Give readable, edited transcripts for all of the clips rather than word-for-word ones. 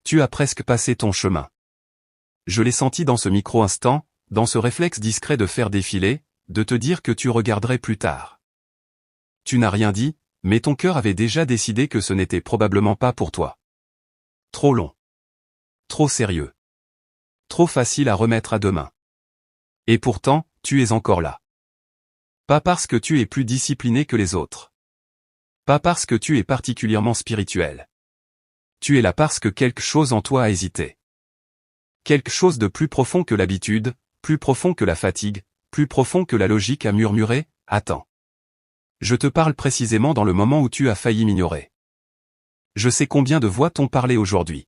Tu as presque passé ton chemin. Je l'ai senti dans ce micro-instant, dans ce réflexe discret de faire défiler, de te dire que tu regarderais plus tard. Tu n'as rien dit, mais ton cœur avait déjà décidé que ce n'était probablement pas pour toi. Trop long. Trop sérieux. Trop facile à remettre à demain. Et pourtant, tu es encore là. Pas parce que tu es plus discipliné que les autres. Pas parce que tu es particulièrement spirituel. Tu es là parce que quelque chose en toi a hésité. Quelque chose de plus profond que l'habitude, plus profond que la fatigue, plus profond que la logique a murmuré, « Attends. » Je te parle précisément dans le moment où tu as failli m'ignorer. Je sais combien de voix t'ont parlé aujourd'hui.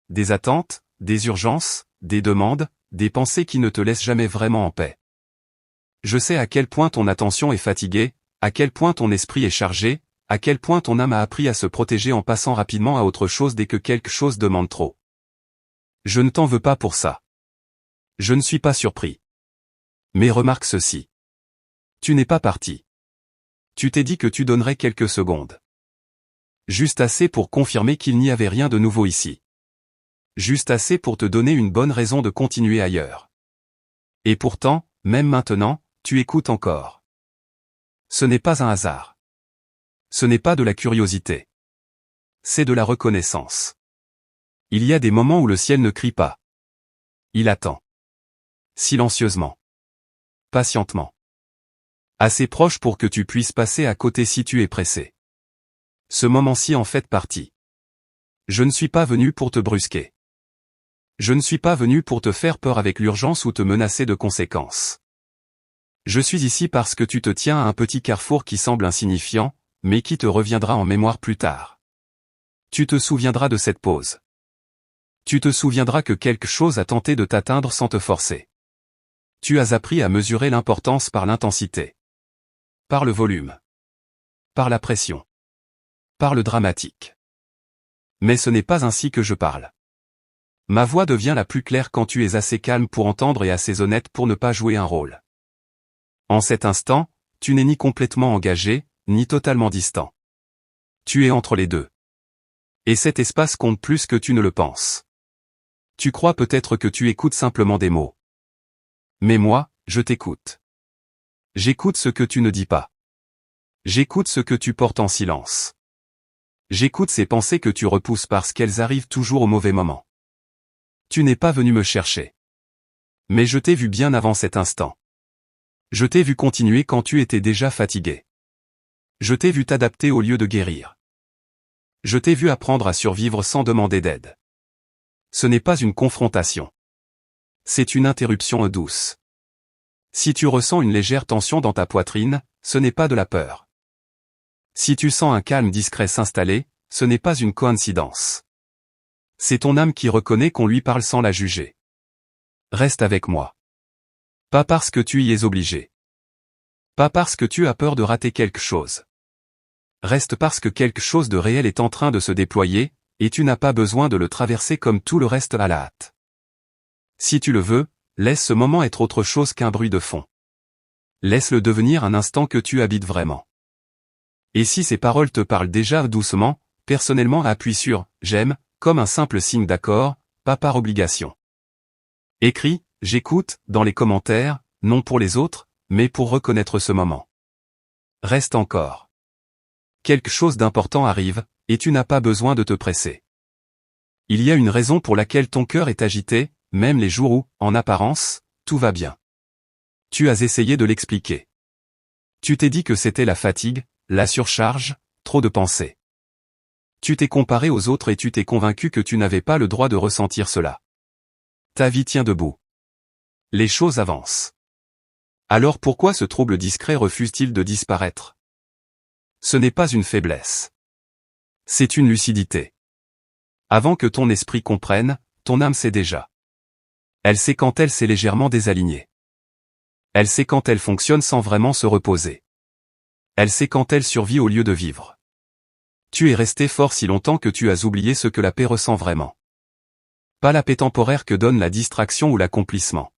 Des attentes, des urgences, des demandes, des pensées qui ne te laissent jamais vraiment en paix. Je sais à quel point ton attention est fatiguée, à quel point ton esprit est chargé, à quel point ton âme a appris à se protéger en passant rapidement à autre chose dès que quelque chose demande trop. Je ne t'en veux pas pour ça. Je ne suis pas surpris. Mais remarque ceci. Tu n'es pas parti. Tu t'es dit que tu donnerais quelques secondes. Juste assez pour confirmer qu'il n'y avait rien de nouveau ici. Juste assez pour te donner une bonne raison de continuer ailleurs. Et pourtant, même maintenant, tu écoutes encore. Ce n'est pas un hasard. Ce n'est pas de la curiosité. C'est de la reconnaissance. Il y a des moments où le ciel ne crie pas. Il attend. Silencieusement. Patientement. Assez proche pour que tu puisses passer à côté si tu es pressé. Ce moment-ci en fait partie. Je ne suis pas venu pour te brusquer. Je ne suis pas venu pour te faire peur avec l'urgence ou te menacer de conséquences. Je suis ici parce que tu te tiens à un petit carrefour qui semble insignifiant, mais qui te reviendra en mémoire plus tard. Tu te souviendras de cette pause. Tu te souviendras que quelque chose a tenté de t'atteindre sans te forcer. Tu as appris à mesurer l'importance par l'intensité. Par le volume. Par la pression. Par le dramatique. Mais ce n'est pas ainsi que je parle. Ma voix devient la plus claire quand tu es assez calme pour entendre et assez honnête pour ne pas jouer un rôle. En cet instant, tu n'es ni complètement engagé, ni totalement distant. Tu es entre les deux. Et cet espace compte plus que tu ne le penses. Tu crois peut-être que tu écoutes simplement des mots. Mais moi, je t'écoute. J'écoute ce que tu ne dis pas. J'écoute ce que tu portes en silence. J'écoute ces pensées que tu repousses parce qu'elles arrivent toujours au mauvais moment. Tu n'es pas venu me chercher. Mais je t'ai vu bien avant cet instant. Je t'ai vu continuer quand tu étais déjà fatigué. Je t'ai vu t'adapter au lieu de guérir. Je t'ai vu apprendre à survivre sans demander d'aide. Ce n'est pas une confrontation. C'est une interruption douce. Si tu ressens une légère tension dans ta poitrine, ce n'est pas de la peur. Si tu sens un calme discret s'installer, ce n'est pas une coïncidence. C'est ton âme qui reconnaît qu'on lui parle sans la juger. Reste avec moi. Pas parce que tu y es obligé. Pas parce que tu as peur de rater quelque chose. Reste parce que quelque chose de réel est en train de se déployer, et tu n'as pas besoin de le traverser comme tout le reste à la hâte. Si tu le veux, laisse ce moment être autre chose qu'un bruit de fond. Laisse-le devenir un instant que tu habites vraiment. Et si ces paroles te parlent déjà doucement, personnellement appuie sur « j'aime » comme un simple signe d'accord, pas par obligation. Écris « j'écoute » dans les commentaires, non pour les autres, mais pour reconnaître ce moment. Reste encore. Quelque chose d'important arrive, et tu n'as pas besoin de te presser. Il y a une raison pour laquelle ton cœur est agité, même les jours où, en apparence, tout va bien. Tu as essayé de l'expliquer. Tu t'es dit que c'était la fatigue, la surcharge, trop de pensées. Tu t'es comparé aux autres et tu t'es convaincu que tu n'avais pas le droit de ressentir cela. Ta vie tient debout. Les choses avancent. Alors pourquoi ce trouble discret refuse-t-il de disparaître? Ce n'est pas une faiblesse. C'est une lucidité. Avant que ton esprit comprenne, ton âme sait déjà. Elle sait quand elle s'est légèrement désalignée. Elle sait quand elle fonctionne sans vraiment se reposer. Elle sait quand elle survit au lieu de vivre. Tu es resté fort si longtemps que tu as oublié ce que la paix ressent vraiment. Pas la paix temporaire que donne la distraction ou l'accomplissement.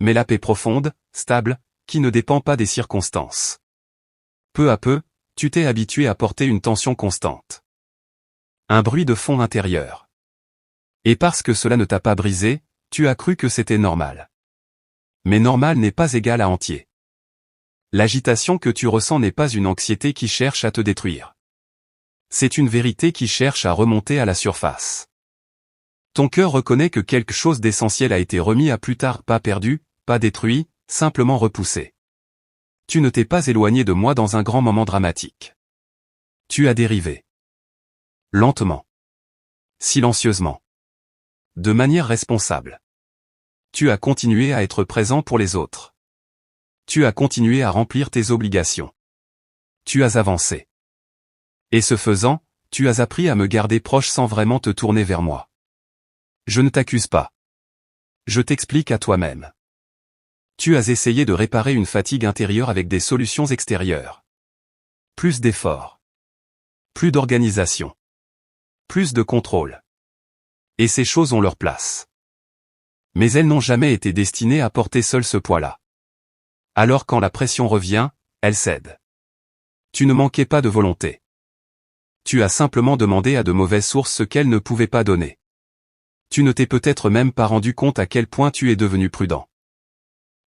Mais la paix profonde, stable, qui ne dépend pas des circonstances. Peu à peu, tu t'es habitué à porter une tension constante. Un bruit de fond intérieur. Et parce que cela ne t'a pas brisé, tu as cru que c'était normal. Mais normal n'est pas égal à entier. L'agitation que tu ressens n'est pas une anxiété qui cherche à te détruire. C'est une vérité qui cherche à remonter à la surface. Ton cœur reconnaît que quelque chose d'essentiel a été remis à plus tard, pas perdu, pas détruit, simplement repoussé. Tu ne t'es pas éloigné de moi dans un grand moment dramatique. Tu as dérivé. Lentement. Silencieusement. De manière responsable. Tu as continué à être présent pour les autres. Tu as continué à remplir tes obligations. Tu as avancé. Et ce faisant, tu as appris à me garder proche sans vraiment te tourner vers moi. Je ne t'accuse pas. Je t'explique à toi-même. Tu as essayé de réparer une fatigue intérieure avec des solutions extérieures. Plus d'efforts. Plus d'organisation. Plus de contrôle. Et ces choses ont leur place. Mais elles n'ont jamais été destinées à porter seul ce poids-là. Alors quand la pression revient, elles cèdent. Tu ne manquais pas de volonté. Tu as simplement demandé à de mauvaises sources ce qu'elles ne pouvaient pas donner. Tu ne t'es peut-être même pas rendu compte à quel point tu es devenu prudent.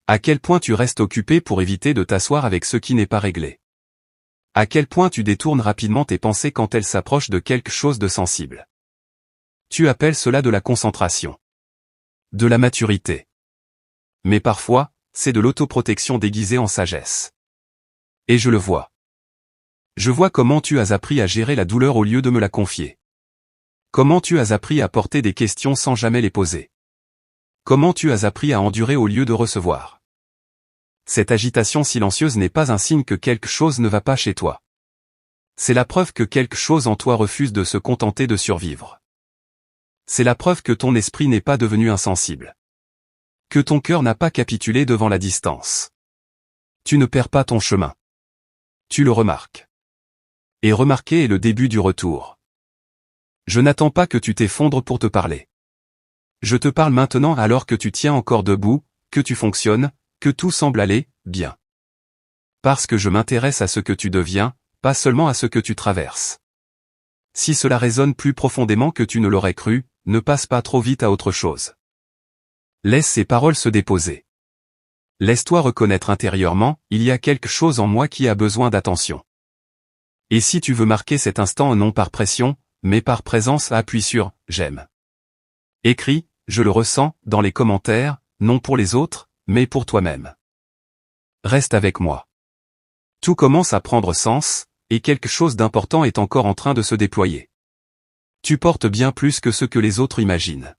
À quel point tu restes occupé pour éviter de t'asseoir avec ce qui n'est pas réglé. À quel point tu détournes rapidement tes pensées quand elles s'approchent de quelque chose de sensible. Tu appelles cela de la concentration. De la maturité. Mais parfois, c'est de l'autoprotection déguisée en sagesse. Et je le vois. Je vois comment tu as appris à gérer la douleur au lieu de me la confier. Comment tu as appris à porter des questions sans jamais les poser. Comment tu as appris à endurer au lieu de recevoir. Cette agitation silencieuse n'est pas un signe que quelque chose ne va pas chez toi. C'est la preuve que quelque chose en toi refuse de se contenter de survivre. C'est la preuve que ton esprit n'est pas devenu insensible. Que ton cœur n'a pas capitulé devant la distance. Tu ne perds pas ton chemin. Tu le remarques. Et remarquer est le début du retour. Je n'attends pas que tu t'effondres pour te parler. Je te parle maintenant alors que tu tiens encore debout, que tu fonctionnes, que tout semble aller bien. Parce que je m'intéresse à ce que tu deviens, pas seulement à ce que tu traverses. Si cela résonne plus profondément que tu ne l'aurais cru, ne passe pas trop vite à autre chose. Laisse ces paroles se déposer. Laisse-toi reconnaître intérieurement, il y a quelque chose en moi qui a besoin d'attention. Et si tu veux marquer cet instant non par pression, mais par présence, appuie sur « J'aime ». Écris « Je le ressens » dans les commentaires, non pour les autres, mais pour toi-même. Reste avec moi. Tout commence à prendre sens, et quelque chose d'important est encore en train de se déployer. Tu portes bien plus que ce que les autres imaginent.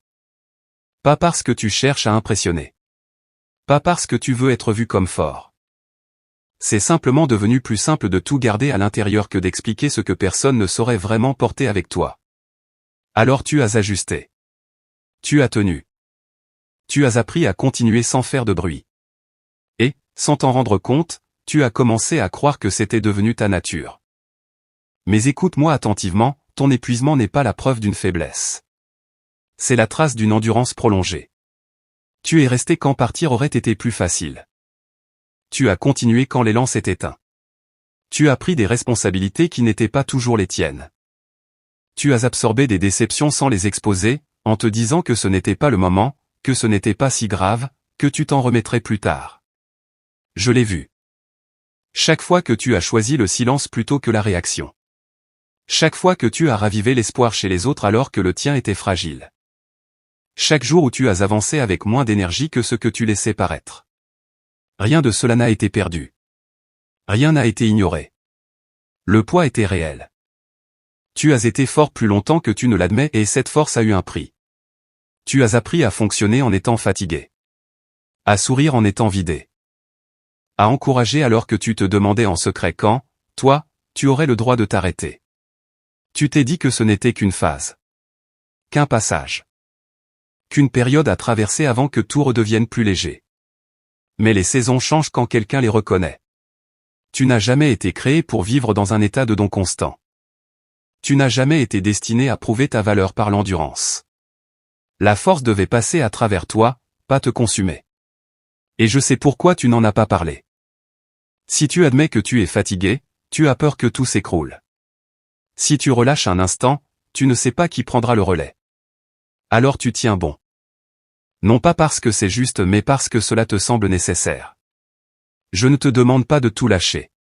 Pas parce que tu cherches à impressionner. Pas parce que tu veux être vu comme fort. C'est simplement devenu plus simple de tout garder à l'intérieur que d'expliquer ce que personne ne saurait vraiment porter avec toi. Alors tu as ajusté. Tu as tenu. Tu as appris à continuer sans faire de bruit. Et, sans t'en rendre compte, tu as commencé à croire que c'était devenu ta nature. Mais écoute-moi attentivement, ton épuisement n'est pas la preuve d'une faiblesse. C'est la trace d'une endurance prolongée. Tu es resté quand partir aurait été plus facile. Tu as continué quand l'élan s'est éteint. Tu as pris des responsabilités qui n'étaient pas toujours les tiennes. Tu as absorbé des déceptions sans les exposer, en te disant que ce n'était pas le moment, que ce n'était pas si grave, que tu t'en remettrais plus tard. Je l'ai vu. Chaque fois que tu as choisi le silence plutôt que la réaction. Chaque fois que tu as ravivé l'espoir chez les autres alors que le tien était fragile. Chaque jour où tu as avancé avec moins d'énergie que ce que tu laissais paraître. Rien de cela n'a été perdu. Rien n'a été ignoré. Le poids était réel. Tu as été fort plus longtemps que tu ne l'admets et cette force a eu un prix. Tu as appris à fonctionner en étant fatigué. À sourire en étant vidé. À encourager alors que tu te demandais en secret quand, toi, tu aurais le droit de t'arrêter. Tu t'es dit que ce n'était qu'une phase. Qu'un passage. Qu'une période à traverser avant que tout redevienne plus léger. Mais les saisons changent quand quelqu'un les reconnaît. Tu n'as jamais été créé pour vivre dans un état de don constant. Tu n'as jamais été destiné à prouver ta valeur par l'endurance. La force devait passer à travers toi, pas te consumer. Et je sais pourquoi tu n'en as pas parlé. Si tu admets que tu es fatigué, tu as peur que tout s'écroule. Si tu relâches un instant, tu ne sais pas qui prendra le relais. alors tu tiens bon. Non pas parce que c'est juste mais parce que cela te semble nécessaire. Je ne te demande pas de tout lâcher.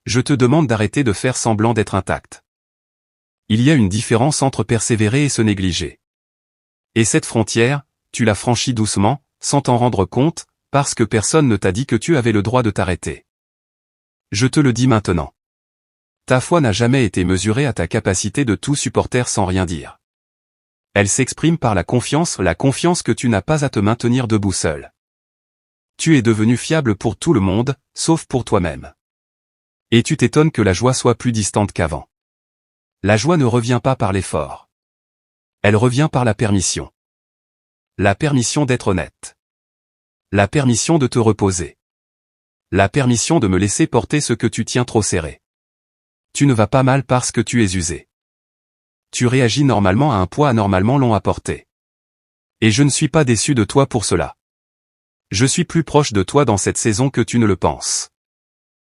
Je te demande d'arrêter de faire semblant d'être intact. Il y a une différence entre persévérer et se négliger. Et cette frontière, tu l'as franchie doucement, sans t'en rendre compte, parce que personne ne t'a dit que tu avais le droit de t'arrêter. Je te le dis maintenant. Ta foi n'a jamais été mesurée à ta capacité de tout supporter sans rien dire. Elle s'exprime par la confiance que tu n'as pas à te maintenir debout seul. Tu es devenu fiable pour tout le monde, sauf pour toi-même. Et tu t'étonnes que la joie soit plus distante qu'avant. La joie ne revient pas par l'effort. Elle revient par la permission. La permission d'être honnête. La permission de te reposer. La permission de me laisser porter ce que tu tiens trop serré. Tu ne vas pas mal parce que tu es usé. Tu réagis normalement à un poids anormalement long à porter. Et je ne suis pas déçu de toi pour cela. Je suis plus proche de toi dans cette saison que tu ne le penses.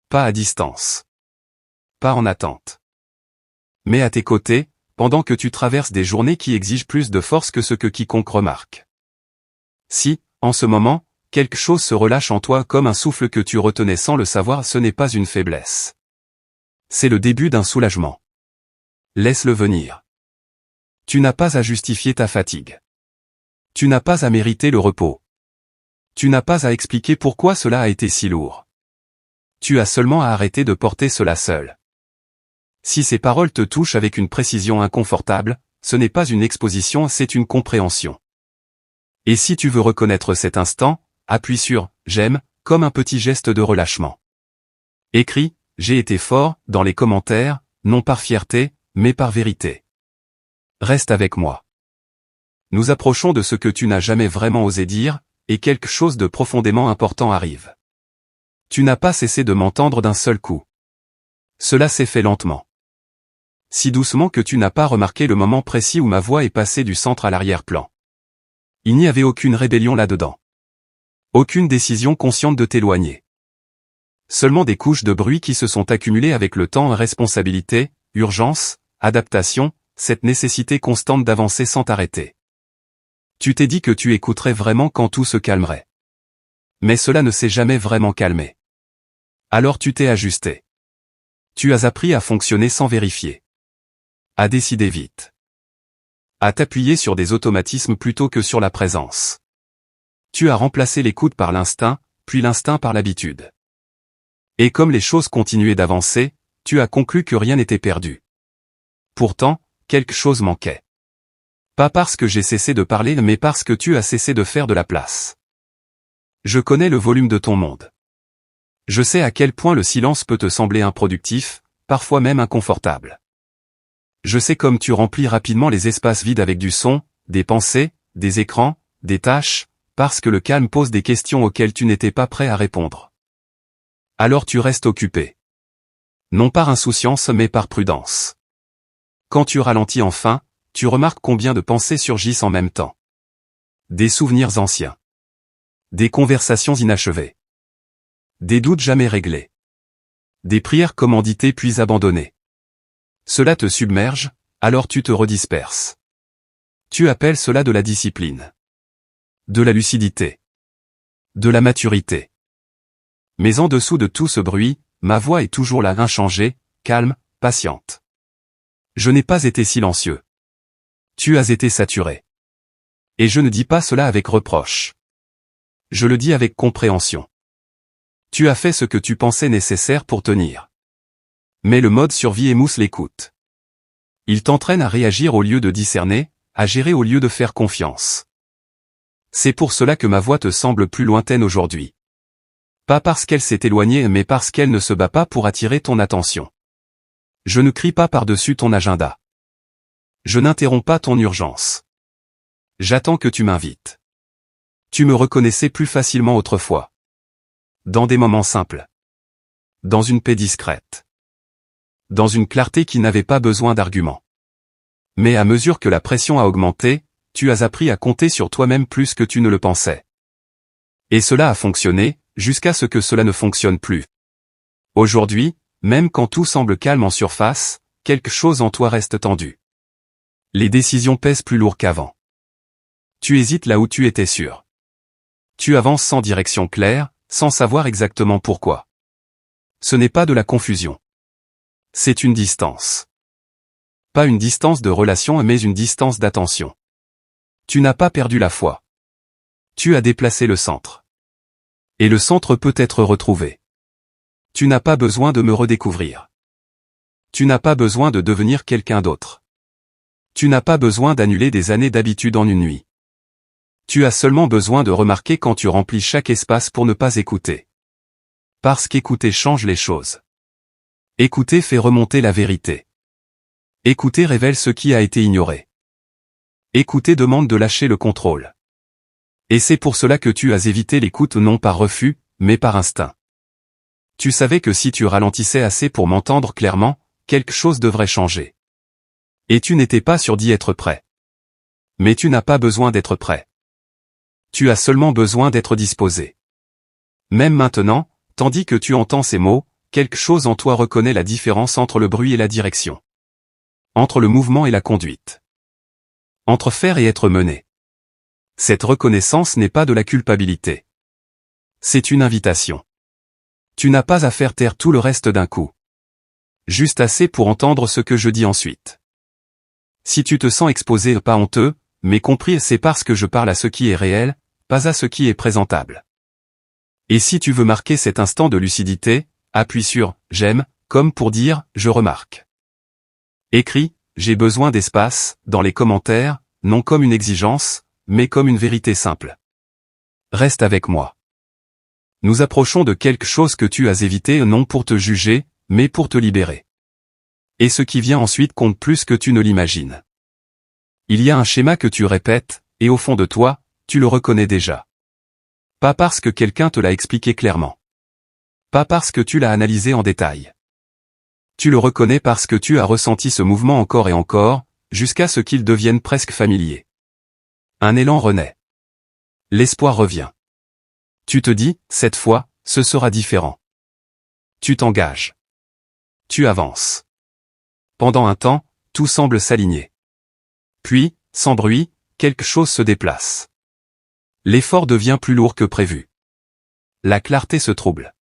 Pas à distance. Pas en attente. Mais à tes côtés, pendant que tu traverses des journées qui exigent plus de force que ce que quiconque remarque. Si, en ce moment, quelque chose se relâche en toi comme un souffle que tu retenais sans le savoir, ce n'est pas une faiblesse. C'est le début d'un soulagement. Laisse-le venir. Tu n'as pas à justifier ta fatigue. Tu n'as pas à mériter le repos. Tu n'as pas à expliquer pourquoi cela a été si lourd. Tu as seulement à arrêter de porter cela seul. Si ces paroles te touchent avec une précision inconfortable, ce n'est pas une exposition, c'est une compréhension. Et si tu veux reconnaître cet instant, appuie sur « j'aime » comme un petit geste de relâchement. Écris « j'ai été fort » dans les commentaires, non par fierté, mais par vérité. Reste avec moi. Nous approchons de ce que tu n'as jamais vraiment osé dire, et quelque chose de profondément important arrive. Tu n'as pas cessé de m'entendre d'un seul coup. Cela s'est fait lentement. Si doucement que tu n'as pas remarqué le moment précis où ma voix est passée du centre à l'arrière-plan. Il n'y avait aucune rébellion là-dedans. Aucune décision consciente de t'éloigner. Seulement des couches de bruit qui se sont accumulées avec le temps, responsabilité, urgence, adaptation, cette nécessité constante d'avancer sans t'arrêter. Tu t'es dit que tu écouterais vraiment quand tout se calmerait. Mais cela ne s'est jamais vraiment calmé. Alors tu t'es ajusté. Tu as appris à fonctionner sans vérifier. À décider vite. À t'appuyer sur des automatismes plutôt que sur la présence. Tu as remplacé l'écoute par l'instinct, puis l'instinct par l'habitude. Et comme les choses continuaient d'avancer, tu as conclu que rien n'était perdu. Pourtant, quelque chose manquait. Pas parce que j'ai cessé de parler, mais parce que tu as cessé de faire de la place. Je connais le volume de ton monde. Je sais à quel point le silence peut te sembler improductif, parfois même inconfortable. Je sais comme tu remplis rapidement les espaces vides avec du son, des pensées, des écrans, des tâches, parce que le calme pose des questions auxquelles tu n'étais pas prêt à répondre. Alors tu restes occupé. Non par insouciance mais par prudence. Quand tu ralentis enfin, tu remarques combien de pensées surgissent en même temps. Des souvenirs anciens. Des conversations inachevées. Des doutes jamais réglés. Des prières commanditées puis abandonnées. Cela te submerge, alors tu te redisperses. Tu appelles cela de la discipline. De la lucidité. De la maturité. Mais en dessous de tout ce bruit, ma voix est toujours là, inchangée, calme, patiente. Je n'ai pas été silencieux. Tu as été saturé. Et je ne dis pas cela avec reproche. Je le dis avec compréhension. Tu as fait ce que tu pensais nécessaire pour tenir. Mais le mode survie émousse l'écoute. Il t'entraîne à réagir au lieu de discerner, à gérer au lieu de faire confiance. C'est pour cela que ma voix te semble plus lointaine aujourd'hui. Pas parce qu'elle s'est éloignée mais parce qu'elle ne se bat pas pour attirer ton attention. Je ne crie pas par-dessus ton agenda. Je n'interromps pas ton urgence. J'attends que tu m'invites. Tu me reconnaissais plus facilement autrefois. Dans des moments simples. Dans une paix discrète. Dans une clarté qui n'avait pas besoin d'arguments. Mais à mesure que la pression a augmenté, tu as appris à compter sur toi-même plus que tu ne le pensais. Et cela a fonctionné, jusqu'à ce que cela ne fonctionne plus. Aujourd'hui, même quand tout semble calme en surface, quelque chose en toi reste tendu. Les décisions pèsent plus lourd qu'avant. Tu hésites là où tu étais sûr. Tu avances sans direction claire, sans savoir exactement pourquoi. Ce n'est pas de la confusion. C'est une distance. Pas une distance de relation mais une distance d'attention. Tu n'as pas perdu la foi. Tu as déplacé le centre. Et le centre peut être retrouvé. Tu n'as pas besoin de me redécouvrir. Tu n'as pas besoin de devenir quelqu'un d'autre. Tu n'as pas besoin d'annuler des années d'habitude en une nuit. Tu as seulement besoin de remarquer quand tu remplis chaque espace pour ne pas écouter. Parce qu'écouter change les choses. Écouter fait remonter la vérité. Écouter révèle ce qui a été ignoré. Écouter demande de lâcher le contrôle. Et c'est pour cela que tu as évité l'écoute non par refus, mais par instinct. Tu savais que si tu ralentissais assez pour m'entendre clairement, quelque chose devrait changer. Et tu n'étais pas sûr d'y être prêt. Mais tu n'as pas besoin d'être prêt. Tu as seulement besoin d'être disposé. Même maintenant, tandis que tu entends ces mots, quelque chose en toi reconnaît la différence entre le bruit et la direction. Entre le mouvement et la conduite. Entre faire et être mené. Cette reconnaissance n'est pas de la culpabilité. C'est une invitation. Tu n'as pas à faire taire tout le reste d'un coup. Juste assez pour entendre ce que je dis ensuite. Si tu te sens exposé, pas honteux, mais compris, c'est parce que je parle à ce qui est réel, pas à ce qui est présentable. Et si tu veux marquer cet instant de lucidité, appuie sur « j'aime » comme pour dire « je remarque ». Écris « j'ai besoin d'espace » dans les commentaires, non comme une exigence, mais comme une vérité simple. Reste avec moi. Nous approchons de quelque chose que tu as évité non pour te juger, mais pour te libérer. Et ce qui vient ensuite compte plus que tu ne l'imagines. Il y a un schéma que tu répètes, et au fond de toi, tu le reconnais déjà. Pas parce que quelqu'un te l'a expliqué clairement. Pas parce que tu l'as analysé en détail. Tu le reconnais parce que tu as ressenti ce mouvement encore et encore, jusqu'à ce qu'il devienne presque familier. Un élan renaît. L'espoir revient. Tu te dis, cette fois, ce sera différent. Tu t'engages. Tu avances. Pendant un temps, tout semble s'aligner. Puis, sans bruit, quelque chose se déplace. L'effort devient plus lourd que prévu. La clarté se trouble.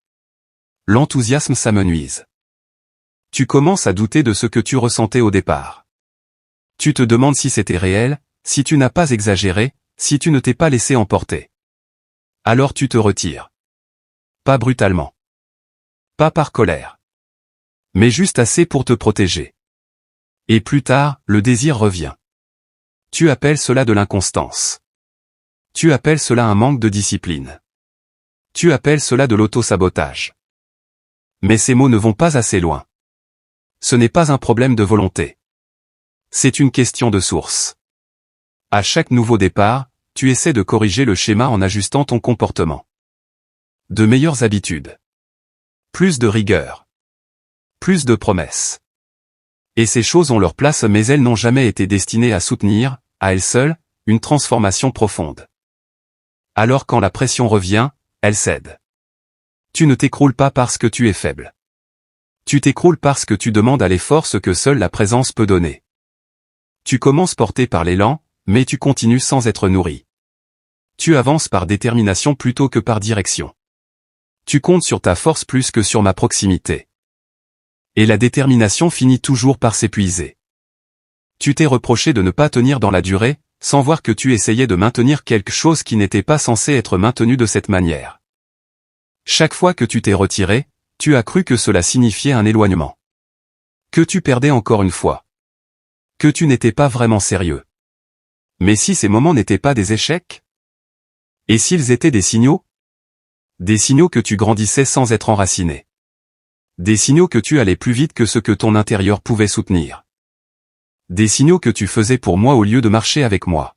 L'enthousiasme s'amenuise. Tu commences à douter de ce que tu ressentais au départ. Tu te demandes si c'était réel, si tu n'as pas exagéré, si tu ne t'es pas laissé emporter. Alors tu te retires. Pas brutalement. Pas par colère. Mais juste assez pour te protéger. Et plus tard, le désir revient. Tu appelles cela de l'inconstance. Tu appelles cela un manque de discipline. Tu appelles cela de l'auto-sabotage. Mais ces mots ne vont pas assez loin. Ce n'est pas un problème de volonté. C'est une question de source. À chaque nouveau départ, tu essaies de corriger le schéma en ajustant ton comportement. De meilleures habitudes. Plus de rigueur. Plus de promesses. Et ces choses ont leur place mais elles n'ont jamais été destinées à soutenir, à elles seules, une transformation profonde. Alors quand la pression revient, elle cède. Tu ne t'écroules pas parce que tu es faible. Tu t'écroules parce que tu demandes à l'effort ce que seule la présence peut donner. Tu commences porté par l'élan, mais tu continues sans être nourri. Tu avances par détermination plutôt que par direction. Tu comptes sur ta force plus que sur ma proximité. Et la détermination finit toujours par s'épuiser. Tu t'es reproché de ne pas tenir dans la durée, sans voir que tu essayais de maintenir quelque chose qui n'était pas censé être maintenu de cette manière. Chaque fois que tu t'es retiré, tu as cru que cela signifiait un éloignement. Que tu perdais encore une fois. Que tu n'étais pas vraiment sérieux. Mais si ces moments n'étaient pas des échecs? Et s'ils étaient des signaux? Des signaux que tu grandissais sans être enraciné. Des signaux que tu allais plus vite que ce que ton intérieur pouvait soutenir. Des signaux que tu faisais pour moi au lieu de marcher avec moi.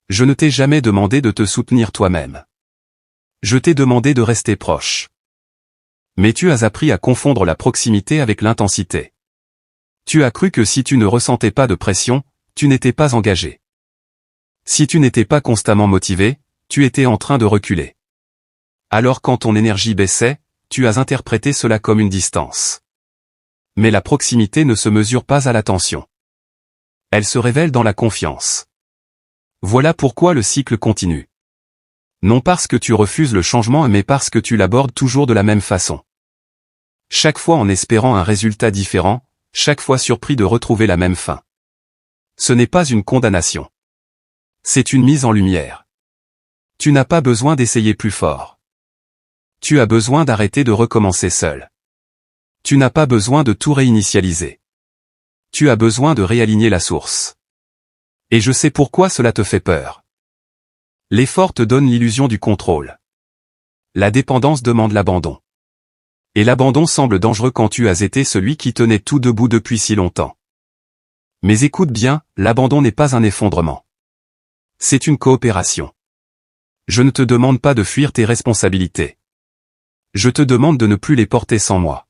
Je ne t'ai jamais demandé de te soutenir toi-même. Je t'ai demandé de rester proche. Mais tu as appris à confondre la proximité avec l'intensité. Tu as cru que si tu ne ressentais pas de pression, tu n'étais pas engagé. Si tu n'étais pas constamment motivé, tu étais en train de reculer. Alors quand ton énergie baissait, tu as interprété cela comme une distance. Mais la proximité ne se mesure pas à l'attention. Elle se révèle dans la confiance. Voilà pourquoi le cycle continue. Non parce que tu refuses le changement mais parce que tu l'abordes toujours de la même façon. Chaque fois en espérant un résultat différent, chaque fois surpris de retrouver la même fin. Ce n'est pas une condamnation. C'est une mise en lumière. Tu n'as pas besoin d'essayer plus fort. Tu as besoin d'arrêter de recommencer seul. Tu n'as pas besoin de tout réinitialiser. Tu as besoin de réaligner la source. Et je sais pourquoi cela te fait peur. L'effort te donne l'illusion du contrôle. La dépendance demande l'abandon. Et l'abandon semble dangereux quand tu as été celui qui tenait tout debout depuis si longtemps. Mais écoute bien, l'abandon n'est pas un effondrement. C'est une coopération. Je ne te demande pas de fuir tes responsabilités. Je te demande de ne plus les porter sans moi.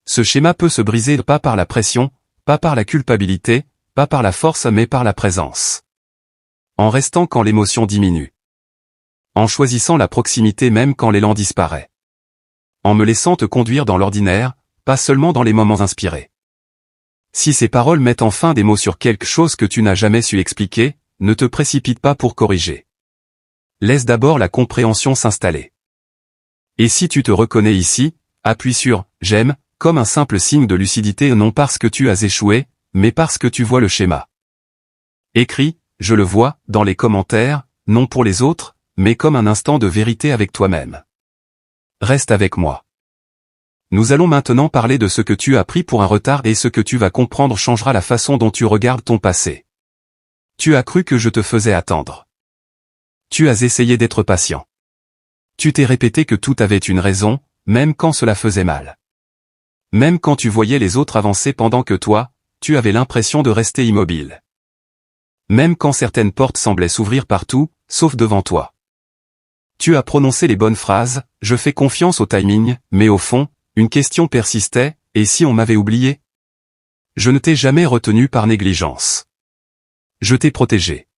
Ce schéma peut se briser pas par la pression, pas par la culpabilité, pas par la force mais par la présence. En restant quand l'émotion diminue. En choisissant la proximité même quand l'élan disparaît. En me laissant te conduire dans l'ordinaire, pas seulement dans les moments inspirés. Si ces paroles mettent enfin des mots sur quelque chose que tu n'as jamais su expliquer, ne te précipite pas pour corriger. Laisse d'abord la compréhension s'installer. Et si tu te reconnais ici, appuie sur « j'aime » comme un simple signe de lucidité non parce que tu as échoué, mais parce que tu vois le schéma. Écris « je le vois » dans les commentaires, non pour les autres, mais comme un instant de vérité avec toi-même. Reste avec moi. Nous allons maintenant parler de ce que tu as pris pour un retard et ce que tu vas comprendre changera la façon dont tu regardes ton passé. Tu as cru que je te faisais attendre. Tu as essayé d'être patient. Tu t'es répété que tout avait une raison, même quand cela faisait mal. Même quand tu voyais les autres avancer pendant que toi, tu avais l'impression de rester immobile. Même quand certaines portes semblaient s'ouvrir partout, sauf devant toi. Tu as prononcé les bonnes phrases, je fais confiance au timing, mais au fond, une question persistait, et si on m'avait oublié? Je ne t'ai jamais retenu par négligence. Je t'ai protégé.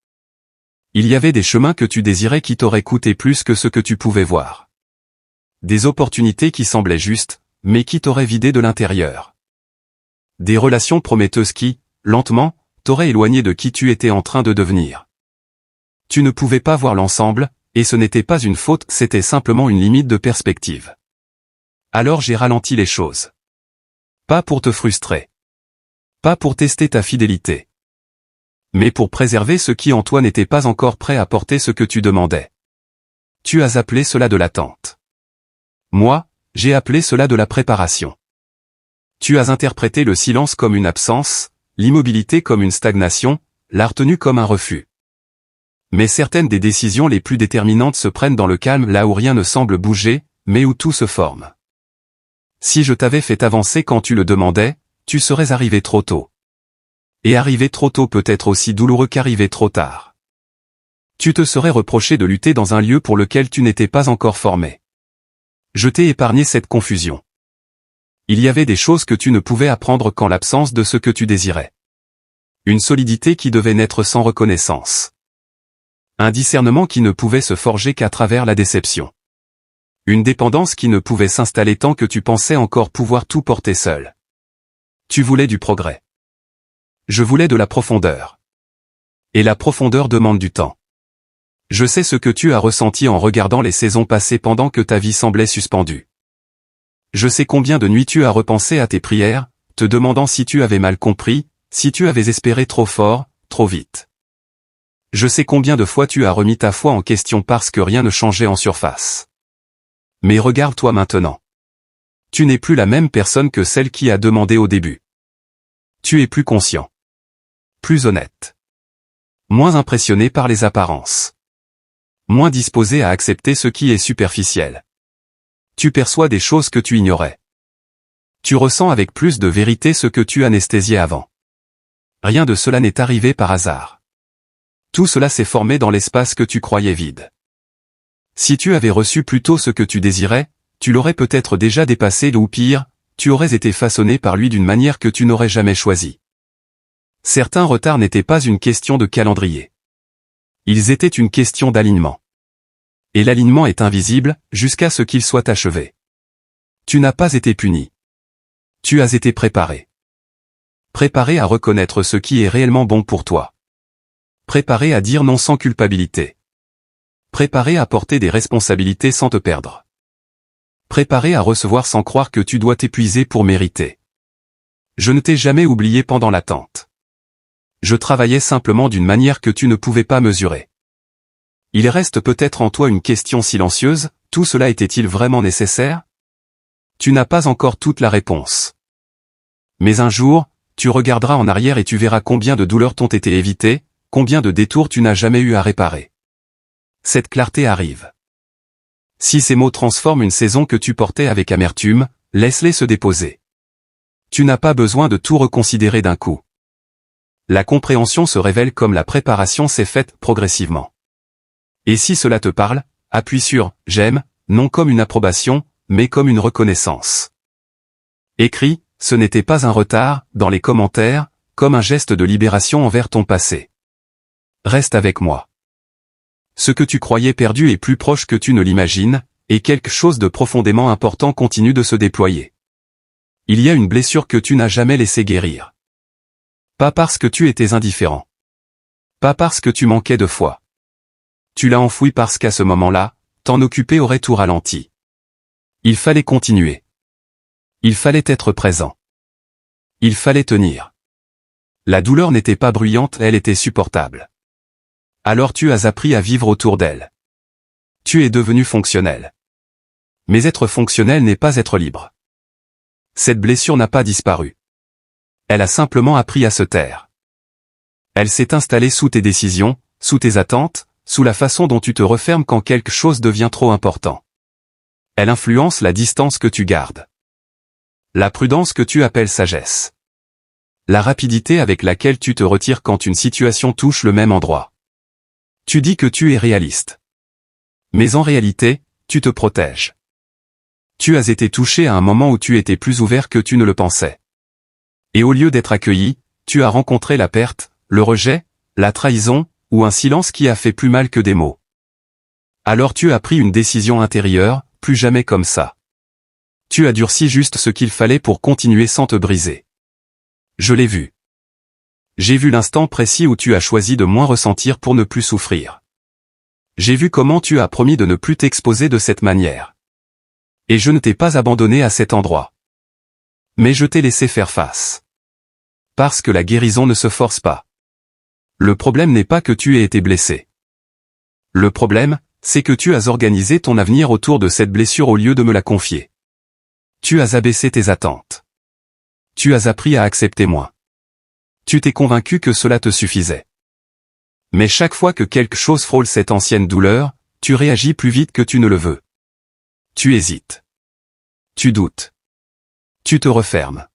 Il y avait des chemins que tu désirais qui t'auraient coûté plus que ce que tu pouvais voir. Des opportunités qui semblaient justes, mais qui t'auraient vidé de l'intérieur. Des relations prometteuses qui, lentement, t'auraient éloigné de qui tu étais en train de devenir. Tu ne pouvais pas voir l'ensemble, et ce n'était pas une faute, c'était simplement une limite de perspective. Alors j'ai ralenti les choses. Pas pour te frustrer. Pas pour tester ta fidélité. Mais pour préserver ce qui en toi n'était pas encore prêt à porter ce que tu demandais. Tu as appelé cela de l'attente. Moi, j'ai appelé cela de la préparation. Tu as interprété le silence comme une absence, l'immobilité comme une stagnation, la retenue comme un refus. Mais certaines des décisions les plus déterminantes se prennent dans le calme là où rien ne semble bouger, mais où tout se forme. Si je t'avais fait avancer quand tu le demandais, tu serais arrivé trop tôt. Et arriver trop tôt peut être aussi douloureux qu'arriver trop tard. Tu te serais reproché de lutter dans un lieu pour lequel tu n'étais pas encore formé. Je t'ai épargné cette confusion. Il y avait des choses que tu ne pouvais apprendre qu'en l'absence de ce que tu désirais. Une solidité qui devait naître sans reconnaissance. Un discernement qui ne pouvait se forger qu'à travers la déception. Une dépendance qui ne pouvait s'installer tant que tu pensais encore pouvoir tout porter seul. Tu voulais du progrès. Je voulais de la profondeur. Et la profondeur demande du temps. Je sais ce que tu as ressenti en regardant les saisons passées pendant que ta vie semblait suspendue. Je sais combien de nuits tu as repensé à tes prières, te demandant si tu avais mal compris, si tu avais espéré trop fort, trop vite. Je sais combien de fois tu as remis ta foi en question parce que rien ne changeait en surface. Mais regarde-toi maintenant. Tu n'es plus la même personne que celle qui a demandé au début. Tu es plus conscient. Plus honnête. Moins impressionné par les apparences. Moins disposé à accepter ce qui est superficiel. Tu perçois des choses que tu ignorais. Tu ressens avec plus de vérité ce que tu anesthésiais avant. Rien de cela n'est arrivé par hasard. Tout cela s'est formé dans l'espace que tu croyais vide. Si tu avais reçu plus tôt ce que tu désirais, tu l'aurais peut-être déjà dépassé ou pire, tu aurais été façonné par lui d'une manière que tu n'aurais jamais choisie. Certains retards n'étaient pas une question de calendrier. Ils étaient une question d'alignement. Et l'alignement est invisible, jusqu'à ce qu'il soit achevé. Tu n'as pas été puni. Tu as été préparé. Préparé à reconnaître ce qui est réellement bon pour toi. Préparé à dire non sans culpabilité. Préparé à porter des responsabilités sans te perdre. Préparé à recevoir sans croire que tu dois t'épuiser pour mériter. Je ne t'ai jamais oublié pendant l'attente. Je travaillais simplement d'une manière que tu ne pouvais pas mesurer. Il reste peut-être en toi une question silencieuse, tout cela était-il vraiment nécessaire? Tu n'as pas encore toute la réponse. Mais un jour, tu regarderas en arrière et tu verras combien de douleurs t'ont été évitées, combien de détours tu n'as jamais eu à réparer. Cette clarté arrive. Si ces mots transforment une saison que tu portais avec amertume, laisse-les se déposer. Tu n'as pas besoin de tout reconsidérer d'un coup. La compréhension se révèle comme la préparation s'est faite progressivement. Et si cela te parle, appuie sur « j'aime », non comme une approbation, mais comme une reconnaissance. Écris, ce n'était pas un retard, dans les commentaires, comme un geste de libération envers ton passé. Reste avec moi. Ce que tu croyais perdu est plus proche que tu ne l'imagines, et quelque chose de profondément important continue de se déployer. Il y a une blessure que tu n'as jamais laissé guérir. Pas parce que tu étais indifférent. Pas parce que tu manquais de foi. Tu l'as enfouie parce qu'à ce moment-là, t'en occuper aurait tout ralenti. Il fallait continuer. Il fallait être présent. Il fallait tenir. La douleur n'était pas bruyante, elle était supportable. Alors tu as appris à vivre autour d'elle. Tu es devenu fonctionnel. Mais être fonctionnel n'est pas être libre. Cette blessure n'a pas disparu. Elle a simplement appris à se taire. Elle s'est installée sous tes décisions, sous tes attentes, sous la façon dont tu te refermes quand quelque chose devient trop important. Elle influence la distance que tu gardes. La prudence que tu appelles sagesse. La rapidité avec laquelle tu te retires quand une situation touche le même endroit. Tu dis que tu es réaliste. Mais en réalité, tu te protèges. Tu as été touché à un moment où tu étais plus ouvert que tu ne le pensais. Et au lieu d'être accueilli, tu as rencontré la perte, le rejet, la trahison, ou un silence qui a fait plus mal que des mots. Alors tu as pris une décision intérieure, plus jamais comme ça. Tu as durci juste ce qu'il fallait pour continuer sans te briser. Je l'ai vu. J'ai vu l'instant précis où tu as choisi de moins ressentir pour ne plus souffrir. J'ai vu comment tu as promis de ne plus t'exposer de cette manière. Et je ne t'ai pas abandonné à cet endroit. Mais je t'ai laissé faire face. Parce que la guérison ne se force pas. Le problème n'est pas que tu aies été blessé. Le problème, c'est que tu as organisé ton avenir autour de cette blessure au lieu de me la confier. Tu as abaissé tes attentes. Tu as appris à accepter moins. Tu t'es convaincu que cela te suffisait. Mais chaque fois que quelque chose frôle cette ancienne douleur, tu réagis plus vite que tu ne le veux. Tu hésites. Tu doutes. Tu te refermes.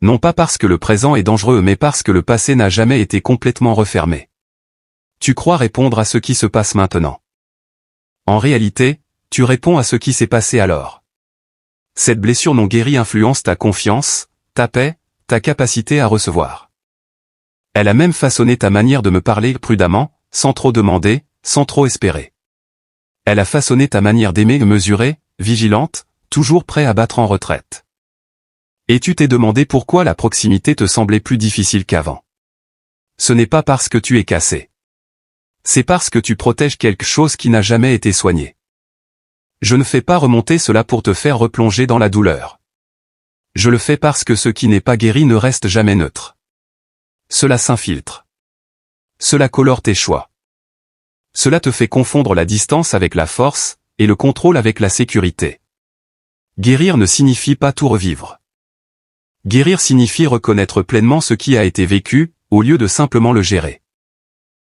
Non pas parce que le présent est dangereux mais parce que le passé n'a jamais été complètement refermé. Tu crois répondre à ce qui se passe maintenant. En réalité, tu réponds à ce qui s'est passé alors. Cette blessure non guérie influence ta confiance, ta paix, ta capacité à recevoir. Elle a même façonné ta manière de me parler prudemment, sans trop demander, sans trop espérer. Elle a façonné ta manière d'aimer mesurée, vigilante, toujours prêt à battre en retraite. Et tu t'es demandé pourquoi la proximité te semblait plus difficile qu'avant. Ce n'est pas parce que tu es cassé. C'est parce que tu protèges quelque chose qui n'a jamais été soigné. Je ne fais pas remonter cela pour te faire replonger dans la douleur. Je le fais parce que ce qui n'est pas guéri ne reste jamais neutre. Cela s'infiltre. Cela colore tes choix. Cela te fait confondre la distance avec la force, et le contrôle avec la sécurité. Guérir ne signifie pas tout revivre. Guérir signifie reconnaître pleinement ce qui a été vécu, au lieu de simplement le gérer.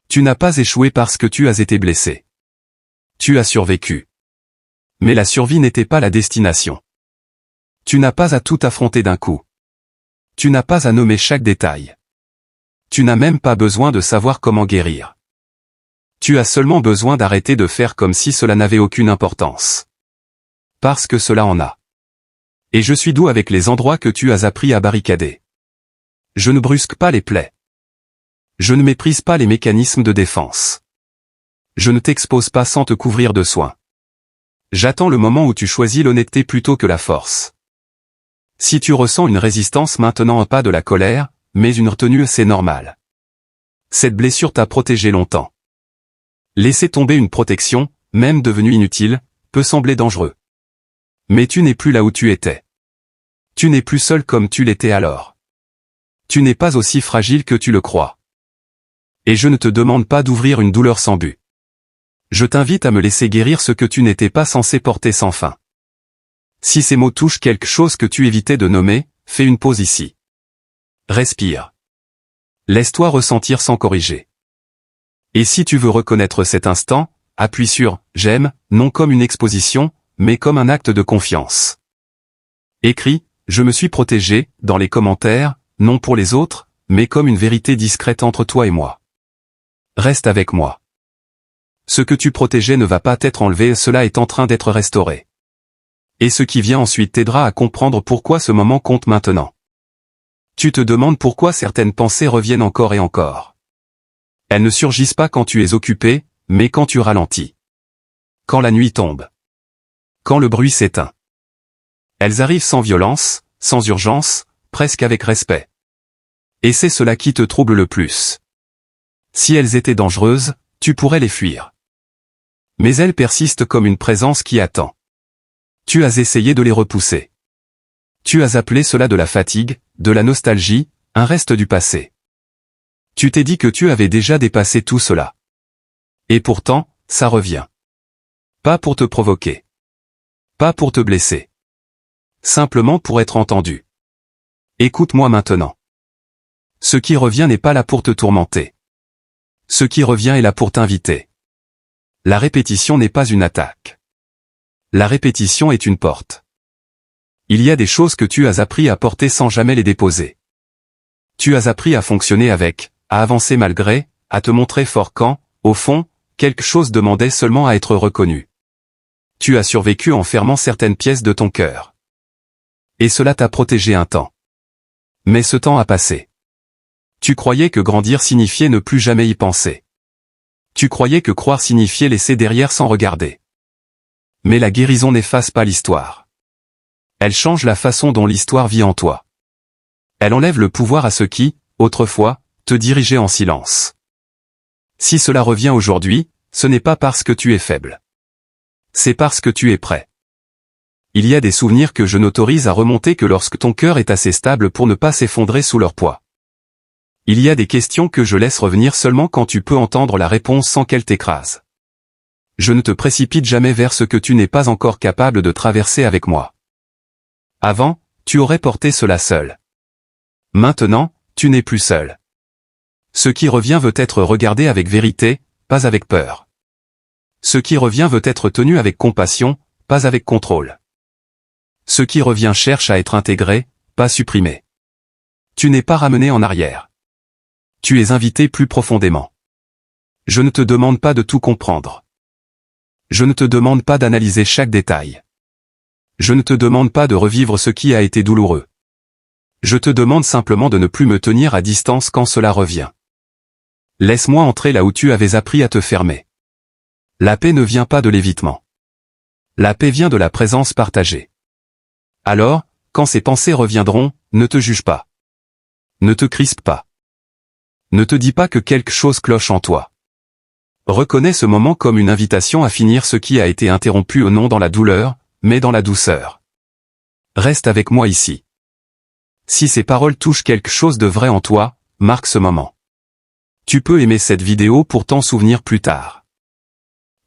Tu n'as pas échoué parce que tu as été blessé. Tu as survécu. Mais la survie n'était pas la destination. Tu n'as pas à tout affronter d'un coup. Tu n'as pas à nommer chaque détail. Tu n'as même pas besoin de savoir comment guérir. Tu as seulement besoin d'arrêter de faire comme si cela n'avait aucune importance. Parce que cela en a. Et je suis doux avec les endroits que tu as appris à barricader. Je ne brusque pas les plaies. Je ne méprise pas les mécanismes de défense. Je ne t'expose pas sans te couvrir de soins. J'attends le moment où tu choisis l'honnêteté plutôt que la force. Si tu ressens une résistance maintenant, pas de la colère, mais une retenue, c'est normal. Cette blessure t'a protégé longtemps. Laisser tomber une protection, même devenue inutile, peut sembler dangereux. Mais tu n'es plus là où tu étais. Tu n'es plus seul comme tu l'étais alors. Tu n'es pas aussi fragile que tu le crois. Et je ne te demande pas d'ouvrir une douleur sans but. Je t'invite à me laisser guérir ce que tu n'étais pas censé porter sans fin. Si ces mots touchent quelque chose que tu évitais de nommer, fais une pause ici. Respire. Laisse-toi ressentir sans corriger. Et si tu veux reconnaître cet instant, appuie sur « J'aime », non comme une exposition, mais comme un acte de confiance. Écris « Je me suis protégé » dans les commentaires, non pour les autres, mais comme une vérité discrète entre toi et moi. Reste avec moi. Ce que tu protégeais ne va pas t'être enlevé, cela est en train d'être restauré. Et ce qui vient ensuite t'aidera à comprendre pourquoi ce moment compte maintenant. Tu te demandes pourquoi certaines pensées reviennent encore et encore. Elles ne surgissent pas quand tu es occupé, mais quand tu ralentis. Quand la nuit tombe. Quand le bruit s'éteint. Elles arrivent sans violence, sans urgence, presque avec respect. Et c'est cela qui te trouble le plus. Si elles étaient dangereuses, tu pourrais les fuir. Mais elles persistent comme une présence qui attend. Tu as essayé de les repousser. Tu as appelé cela de la fatigue, de la nostalgie, un reste du passé. Tu t'es dit que tu avais déjà dépassé tout cela. Et pourtant, ça revient. Pas pour te provoquer. Pas pour te blesser. Simplement pour être entendu. Écoute-moi maintenant. Ce qui revient n'est pas là pour te tourmenter. Ce qui revient est là pour t'inviter. La répétition n'est pas une attaque. La répétition est une porte. Il y a des choses que tu as appris à porter sans jamais les déposer. Tu as appris à fonctionner avec, à avancer malgré, à te montrer fort quand, au fond, quelque chose demandait seulement à être reconnu. Tu as survécu en fermant certaines pièces de ton cœur. Et cela t'a protégé un temps. Mais ce temps a passé. Tu croyais que grandir signifiait ne plus jamais y penser. Tu croyais que croire signifiait laisser derrière sans regarder. Mais la guérison n'efface pas l'histoire. Elle change la façon dont l'histoire vit en toi. Elle enlève le pouvoir à ceux qui, autrefois, te dirigeaient en silence. Si cela revient aujourd'hui, ce n'est pas parce que tu es faible. C'est parce que tu es prêt. Il y a des souvenirs que je n'autorise à remonter que lorsque ton cœur est assez stable pour ne pas s'effondrer sous leur poids. Il y a des questions que je laisse revenir seulement quand tu peux entendre la réponse sans qu'elle t'écrase. Je ne te précipite jamais vers ce que tu n'es pas encore capable de traverser avec moi. Avant, tu aurais porté cela seul. Maintenant, tu n'es plus seul. Ce qui revient veut être regardé avec vérité, pas avec peur. Ce qui revient veut être tenu avec compassion, pas avec contrôle. Ce qui revient cherche à être intégré, pas supprimé. Tu n'es pas ramené en arrière. Tu es invité plus profondément. Je ne te demande pas de tout comprendre. Je ne te demande pas d'analyser chaque détail. Je ne te demande pas de revivre ce qui a été douloureux. Je te demande simplement de ne plus me tenir à distance quand cela revient. Laisse-moi entrer là où tu avais appris à te fermer. La paix ne vient pas de l'évitement. La paix vient de la présence partagée. Alors, quand ces pensées reviendront, ne te juge pas. Ne te crispe pas. Ne te dis pas que quelque chose cloche en toi. Reconnais ce moment comme une invitation à finir ce qui a été interrompu non dans la douleur, mais dans la douceur. Reste avec moi ici. Si ces paroles touchent quelque chose de vrai en toi, marque ce moment. Tu peux aimer cette vidéo pour t'en souvenir plus tard.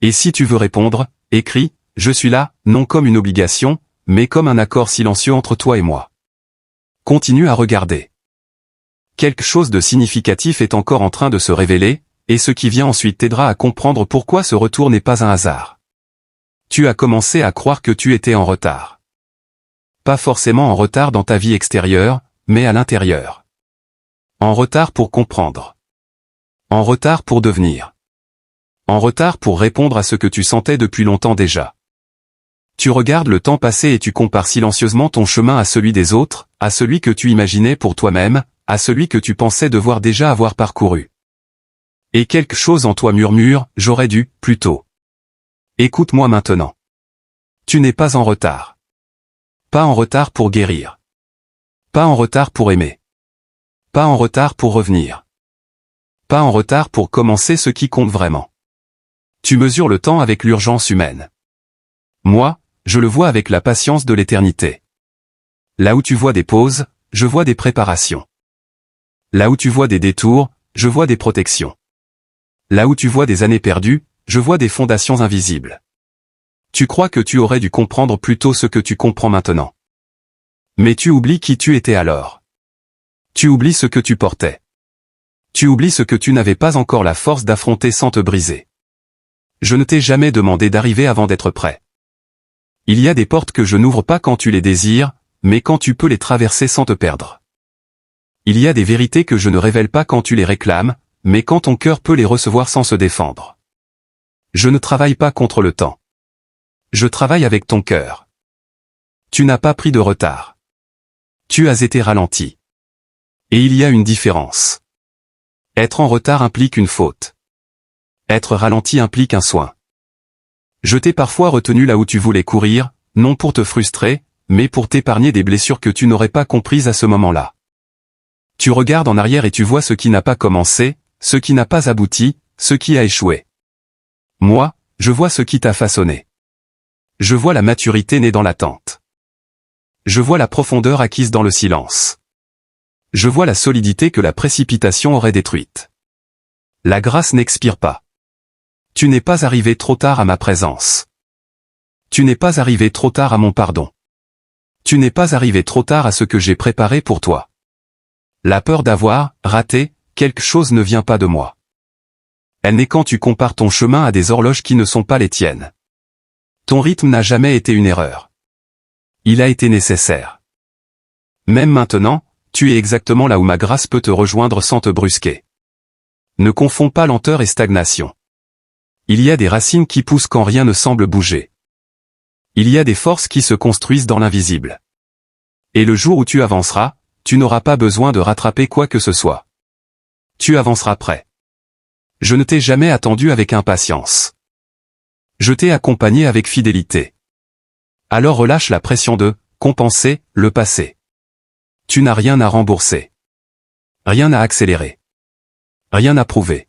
Et si tu veux répondre, écris « Je suis là », non comme une obligation, mais comme un accord silencieux entre toi et moi. Continue à regarder. Quelque chose de significatif est encore en train de se révéler, et ce qui vient ensuite t'aidera à comprendre pourquoi ce retour n'est pas un hasard. Tu as commencé à croire que tu étais en retard. Pas forcément en retard dans ta vie extérieure, mais à l'intérieur. En retard pour comprendre. En retard pour devenir. En retard pour répondre à ce que tu sentais depuis longtemps déjà. Tu regardes le temps passer et tu compares silencieusement ton chemin à celui des autres, à celui que tu imaginais pour toi-même, à celui que tu pensais devoir déjà avoir parcouru. Et quelque chose en toi murmure « J'aurais dû, plus tôt ». Écoute-moi maintenant. Tu n'es pas en retard. Pas en retard pour guérir. Pas en retard pour aimer. Pas en retard pour revenir. Pas en retard pour commencer ce qui compte vraiment. Tu mesures le temps avec l'urgence humaine. Moi, je le vois avec la patience de l'éternité. Là où tu vois des pauses, je vois des préparations. Là où tu vois des détours, je vois des protections. Là où tu vois des années perdues, je vois des fondations invisibles. Tu crois que tu aurais dû comprendre plus tôt ce que tu comprends maintenant. Mais tu oublies qui tu étais alors. Tu oublies ce que tu portais. Tu oublies ce que tu n'avais pas encore la force d'affronter sans te briser. Je ne t'ai jamais demandé d'arriver avant d'être prêt. Il y a des portes que je n'ouvre pas quand tu les désires, mais quand tu peux les traverser sans te perdre. Il y a des vérités que je ne révèle pas quand tu les réclames, mais quand ton cœur peut les recevoir sans se défendre. Je ne travaille pas contre le temps. Je travaille avec ton cœur. Tu n'as pas pris de retard. Tu as été ralenti. Et il y a une différence. Être en retard implique une faute. Être ralenti implique un soin. Je t'ai parfois retenu là où tu voulais courir, non pour te frustrer, mais pour t'épargner des blessures que tu n'aurais pas comprises à ce moment-là. Tu regardes en arrière et tu vois ce qui n'a pas commencé, ce qui n'a pas abouti, ce qui a échoué. Moi, je vois ce qui t'a façonné. Je vois la maturité née dans l'attente. Je vois la profondeur acquise dans le silence. Je vois la solidité que la précipitation aurait détruite. La grâce n'expire pas. Tu n'es pas arrivé trop tard à ma présence. Tu n'es pas arrivé trop tard à mon pardon. Tu n'es pas arrivé trop tard à ce que j'ai préparé pour toi. La peur d'avoir raté quelque chose ne vient pas de moi. Elle naît quand tu compares ton chemin à des horloges qui ne sont pas les tiennes. Ton rythme n'a jamais été une erreur. Il a été nécessaire. Même maintenant, tu es exactement là où ma grâce peut te rejoindre sans te brusquer. Ne confonds pas lenteur et stagnation. Il y a des racines qui poussent quand rien ne semble bouger. Il y a des forces qui se construisent dans l'invisible. Et le jour où tu avanceras, tu n'auras pas besoin de rattraper quoi que ce soit. Tu avanceras prêt. Je ne t'ai jamais attendu avec impatience. Je t'ai accompagné avec fidélité. Alors relâche la pression de compenser le passé. Tu n'as rien à rembourser. Rien à accélérer. Rien à prouver.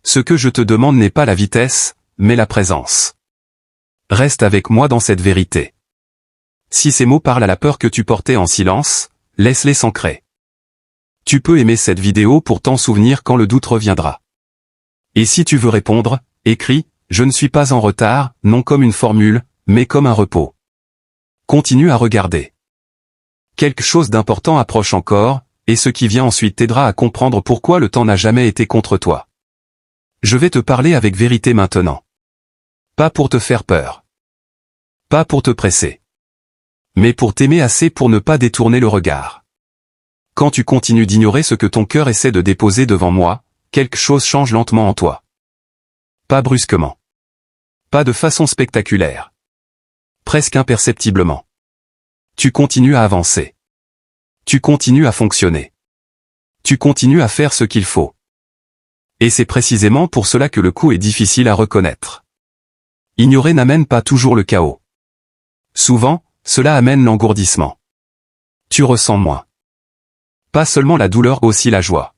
Ce que je te demande n'est pas la vitesse, mais la présence. Reste avec moi dans cette vérité. Si ces mots parlent à la peur que tu portais en silence, laisse-les s'ancrer. Tu peux aimer cette vidéo pour t'en souvenir quand le doute reviendra. Et si tu veux répondre, écris « Je ne suis pas en retard », non comme une formule, mais comme un repos. Continue à regarder. Quelque chose d'important approche encore, et ce qui vient ensuite t'aidera à comprendre pourquoi le temps n'a jamais été contre toi. Je vais te parler avec vérité maintenant. Pas pour te faire peur. Pas pour te presser. Mais pour t'aimer assez pour ne pas détourner le regard. Quand tu continues d'ignorer ce que ton cœur essaie de déposer devant moi, quelque chose change lentement en toi. Pas brusquement. Pas de façon spectaculaire. Presque imperceptiblement. Tu continues à avancer. Tu continues à fonctionner. Tu continues à faire ce qu'il faut. Et c'est précisément pour cela que le coup est difficile à reconnaître. Ignorer n'amène pas toujours le chaos. Souvent, cela amène l'engourdissement. Tu ressens moins. Pas seulement la douleur, aussi la joie.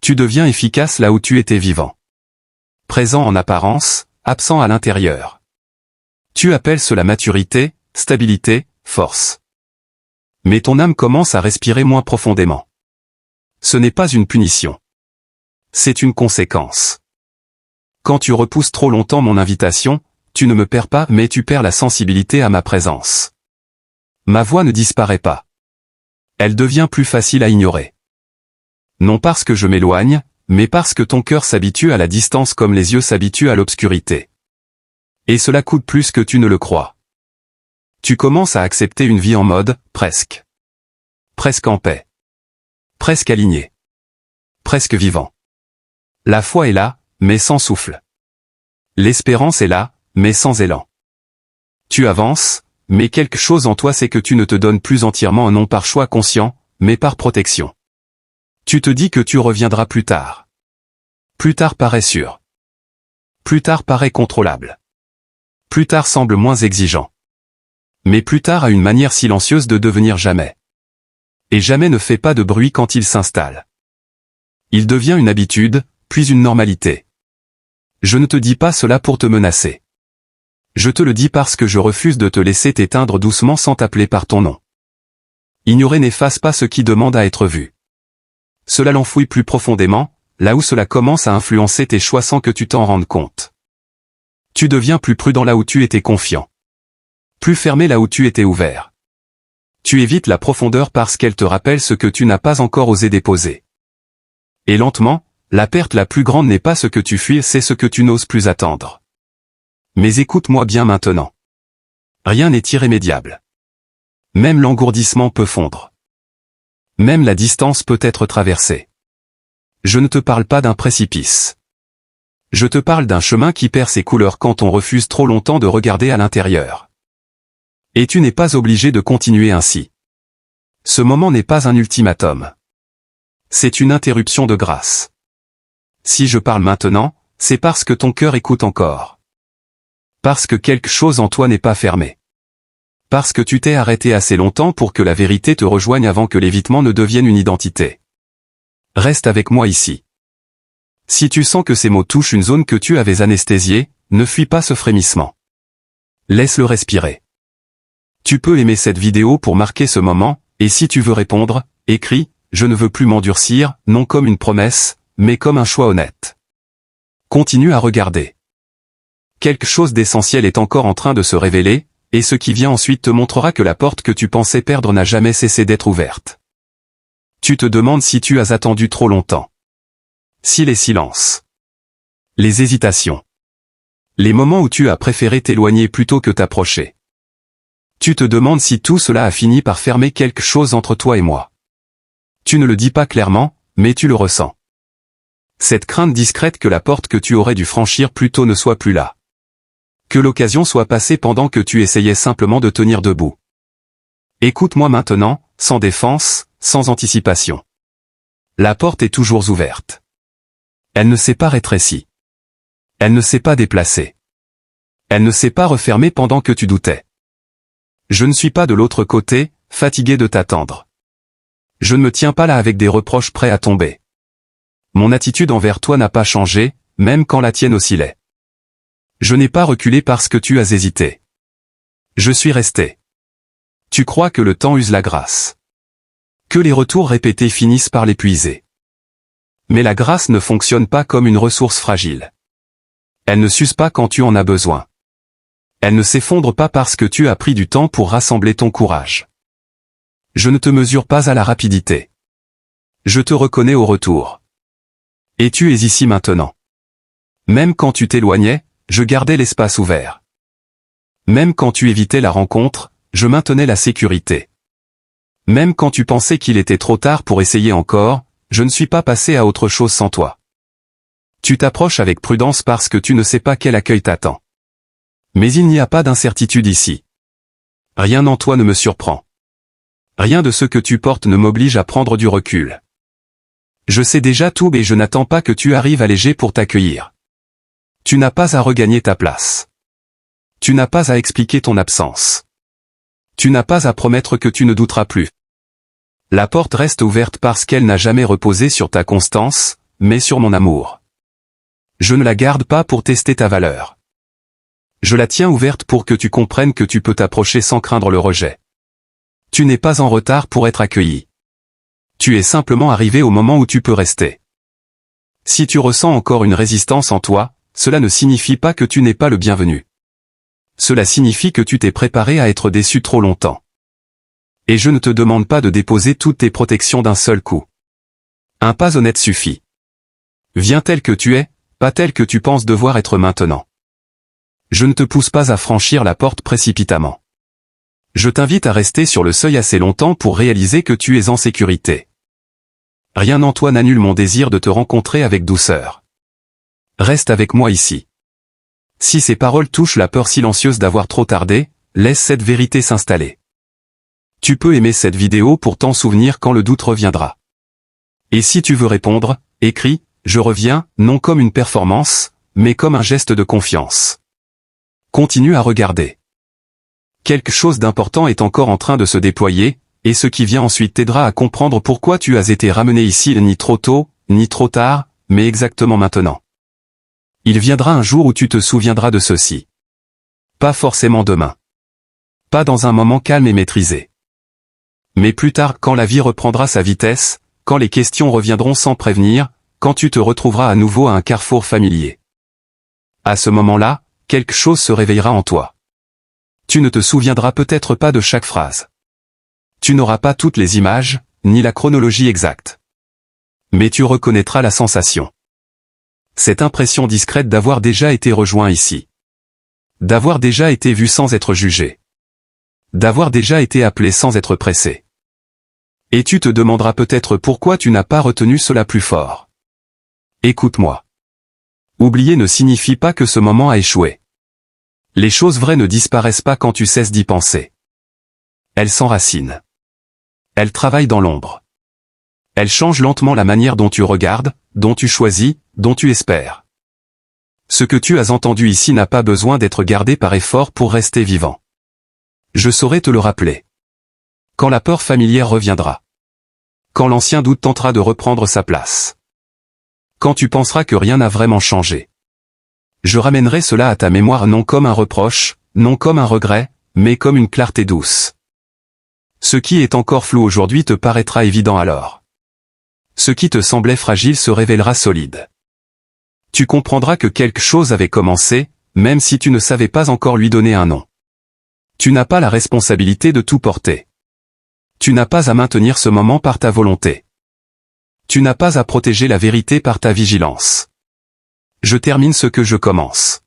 Tu deviens efficace là où tu étais vivant. Présent en apparence, absent à l'intérieur. Tu appelles cela maturité, stabilité, force. Mais ton âme commence à respirer moins profondément. Ce n'est pas une punition. C'est une conséquence. Quand tu repousses trop longtemps mon invitation, tu ne me perds pas mais tu perds la sensibilité à ma présence. Ma voix ne disparaît pas. Elle devient plus facile à ignorer. Non parce que je m'éloigne, mais parce que ton cœur s'habitue à la distance comme les yeux s'habituent à l'obscurité. Et cela coûte plus que tu ne le crois. Tu commences à accepter une vie en mode, presque. Presque en paix. Presque aligné. Presque vivant. La foi est là, mais sans souffle. L'espérance est là, mais sans élan. Tu avances, mais quelque chose en toi sait que tu ne te donnes plus entièrement non par choix conscient, mais par protection. Tu te dis que tu reviendras plus tard. Plus tard paraît sûr. Plus tard paraît contrôlable. Plus tard semble moins exigeant. Mais plus tard a une manière silencieuse de devenir jamais. Et jamais ne fait pas de bruit quand il s'installe. Il devient une habitude, puis une normalité. Je ne te dis pas cela pour te menacer. Je te le dis parce que je refuse de te laisser t'éteindre doucement sans t'appeler par ton nom. Ignorer n'efface pas ce qui demande à être vu. Cela l'enfouit plus profondément, là où cela commence à influencer tes choix sans que tu t'en rendes compte. Tu deviens plus prudent là où tu étais confiant. Plus fermé là où tu étais ouvert. Tu évites la profondeur parce qu'elle te rappelle ce que tu n'as pas encore osé déposer. Et lentement, la perte la plus grande n'est pas ce que tu fuis, c'est ce que tu n'oses plus attendre. Mais écoute-moi bien maintenant. Rien n'est irrémédiable. Même l'engourdissement peut fondre. Même la distance peut être traversée. Je ne te parle pas d'un précipice. Je te parle d'un chemin qui perd ses couleurs quand on refuse trop longtemps de regarder à l'intérieur. Et tu n'es pas obligé de continuer ainsi. Ce moment n'est pas un ultimatum. C'est une interruption de grâce. Si je parle maintenant, c'est parce que ton cœur écoute encore. Parce que quelque chose en toi n'est pas fermé. Parce que tu t'es arrêté assez longtemps pour que la vérité te rejoigne avant que l'évitement ne devienne une identité. Reste avec moi ici. Si tu sens que ces mots touchent une zone que tu avais anesthésiée, ne fuis pas ce frémissement. Laisse-le respirer. Tu peux aimer cette vidéo pour marquer ce moment, et si tu veux répondre, écris « Je ne veux plus m'endurcir », non comme une promesse, mais comme un choix honnête. Continue à regarder. Quelque chose d'essentiel est encore en train de se révéler, et ce qui vient ensuite te montrera que la porte que tu pensais perdre n'a jamais cessé d'être ouverte. Tu te demandes si tu as attendu trop longtemps. Si les silences. Les hésitations. Les moments où tu as préféré t'éloigner plutôt que t'approcher. Tu te demandes si tout cela a fini par fermer quelque chose entre toi et moi. Tu ne le dis pas clairement, mais tu le ressens. Cette crainte discrète que la porte que tu aurais dû franchir plus tôt ne soit plus là. Que l'occasion soit passée pendant que tu essayais simplement de tenir debout. Écoute-moi maintenant, sans défense, sans anticipation. La porte est toujours ouverte. Elle ne s'est pas rétrécie. Elle ne s'est pas déplacée. Elle ne s'est pas refermée pendant que tu doutais. Je ne suis pas de l'autre côté, fatigué de t'attendre. Je ne me tiens pas là avec des reproches prêts à tomber. Mon attitude envers toi n'a pas changé, même quand la tienne oscillait. Je n'ai pas reculé parce que tu as hésité. Je suis resté. Tu crois que le temps use la grâce. Que les retours répétés finissent par l'épuiser. Mais la grâce ne fonctionne pas comme une ressource fragile. Elle ne s'use pas quand tu en as besoin. Elle ne s'effondre pas parce que tu as pris du temps pour rassembler ton courage. Je ne te mesure pas à la rapidité. Je te reconnais au retour. Et tu es ici maintenant. Même quand tu t'éloignais, je gardais l'espace ouvert. Même quand tu évitais la rencontre, je maintenais la sécurité. Même quand tu pensais qu'il était trop tard pour essayer encore, je ne suis pas passé à autre chose sans toi. Tu t'approches avec prudence parce que tu ne sais pas quel accueil t'attend. Mais il n'y a pas d'incertitude ici. Rien en toi ne me surprend. Rien de ce que tu portes ne m'oblige à prendre du recul. Je sais déjà tout et je n'attends pas que tu arrives allégé pour t'accueillir. Tu n'as pas à regagner ta place. Tu n'as pas à expliquer ton absence. Tu n'as pas à promettre que tu ne douteras plus. La porte reste ouverte parce qu'elle n'a jamais reposé sur ta constance, mais sur mon amour. Je ne la garde pas pour tester ta valeur. Je la tiens ouverte pour que tu comprennes que tu peux t'approcher sans craindre le rejet. Tu n'es pas en retard pour être accueilli. Tu es simplement arrivé au moment où tu peux rester. Si tu ressens encore une résistance en toi, cela ne signifie pas que tu n'es pas le bienvenu. Cela signifie que tu t'es préparé à être déçu trop longtemps. Et je ne te demande pas de déposer toutes tes protections d'un seul coup. Un pas honnête suffit. Viens tel que tu es, pas tel que tu penses devoir être maintenant. Je ne te pousse pas à franchir la porte précipitamment. Je t'invite à rester sur le seuil assez longtemps pour réaliser que tu es en sécurité. Rien en toi n'annule mon désir de te rencontrer avec douceur. Reste avec moi ici. Si ces paroles touchent la peur silencieuse d'avoir trop tardé, laisse cette vérité s'installer. Tu peux aimer cette vidéo pour t'en souvenir quand le doute reviendra. Et si tu veux répondre, écris « Je reviens » non comme une performance, mais comme un geste de confiance. Continue à regarder. Quelque chose d'important est encore en train de se déployer, et ce qui vient ensuite t'aidera à comprendre pourquoi tu as été ramené ici ni trop tôt, ni trop tard, mais exactement maintenant. Il viendra un jour où tu te souviendras de ceci. Pas forcément demain. Pas dans un moment calme et maîtrisé. Mais plus tard, quand la vie reprendra sa vitesse, quand les questions reviendront sans prévenir, quand tu te retrouveras à nouveau à un carrefour familier. À ce moment-là, quelque chose se réveillera en toi. Tu ne te souviendras peut-être pas de chaque phrase. Tu n'auras pas toutes les images, ni la chronologie exacte. Mais tu reconnaîtras la sensation. Cette impression discrète d'avoir déjà été rejoint ici. D'avoir déjà été vu sans être jugé. D'avoir déjà été appelé sans être pressé. Et tu te demanderas peut-être pourquoi tu n'as pas retenu cela plus fort. Écoute-moi. Oublier ne signifie pas que ce moment a échoué. Les choses vraies ne disparaissent pas quand tu cesses d'y penser. Elles s'enracinent. Elles travaillent dans l'ombre. Elles changent lentement la manière dont tu regardes, dont tu choisis, dont tu espères. Ce que tu as entendu ici n'a pas besoin d'être gardé par effort pour rester vivant. Je saurai te le rappeler. Quand la peur familière reviendra. Quand l'ancien doute tentera de reprendre sa place. Quand tu penseras que rien n'a vraiment changé. Je ramènerai cela à ta mémoire non comme un reproche, non comme un regret, mais comme une clarté douce. Ce qui est encore flou aujourd'hui te paraîtra évident alors. Ce qui te semblait fragile se révélera solide. Tu comprendras que quelque chose avait commencé, même si tu ne savais pas encore lui donner un nom. Tu n'as pas la responsabilité de tout porter. Tu n'as pas à maintenir ce moment par ta volonté. Tu n'as pas à protéger la vérité par ta vigilance. Je termine ce que je commence.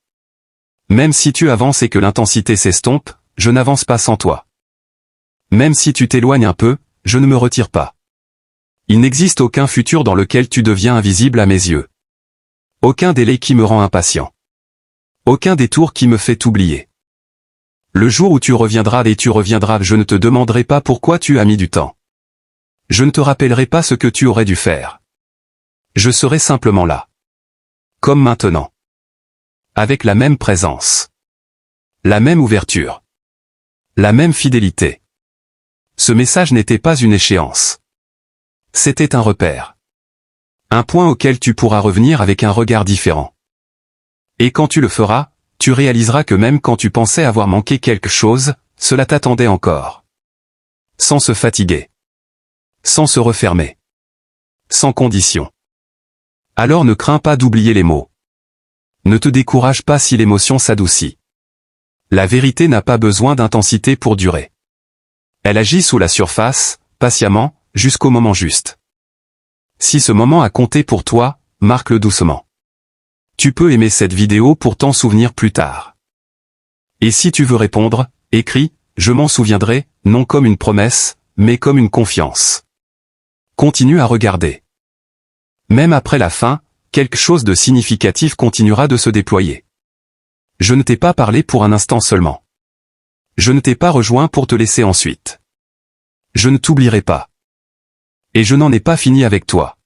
Même si tu avances et que l'intensité s'estompe, je n'avance pas sans toi. Même si tu t'éloignes un peu, je ne me retire pas. Il n'existe aucun futur dans lequel tu deviens invisible à mes yeux. Aucun délai qui me rend impatient. Aucun détour qui me fait oublier. Le jour où tu reviendras et tu reviendras, je ne te demanderai pas pourquoi tu as mis du temps. Je ne te rappellerai pas ce que tu aurais dû faire. Je serai simplement là. Comme maintenant. Avec la même présence. La même ouverture. La même fidélité. Ce message n'était pas une échéance. C'était un repère. Un point auquel tu pourras revenir avec un regard différent. Et quand tu le feras, tu réaliseras que même quand tu pensais avoir manqué quelque chose, cela t'attendait encore. Sans se fatiguer. Sans se refermer. Sans condition. Alors ne crains pas d'oublier les mots. Ne te décourage pas si l'émotion s'adoucit. La vérité n'a pas besoin d'intensité pour durer. Elle agit sous la surface, patiemment, jusqu'au moment juste. Si ce moment a compté pour toi, marque-le doucement. Tu peux aimer cette vidéo pour t'en souvenir plus tard. Et si tu veux répondre, écris « Je m'en souviendrai », non comme une promesse, mais comme une confiance. Continue à regarder. Même après la fin, quelque chose de significatif continuera de se déployer. Je ne t'ai pas parlé pour un instant seulement. Je ne t'ai pas rejoint pour te laisser ensuite. Je ne t'oublierai pas. Et je n'en ai pas fini avec toi.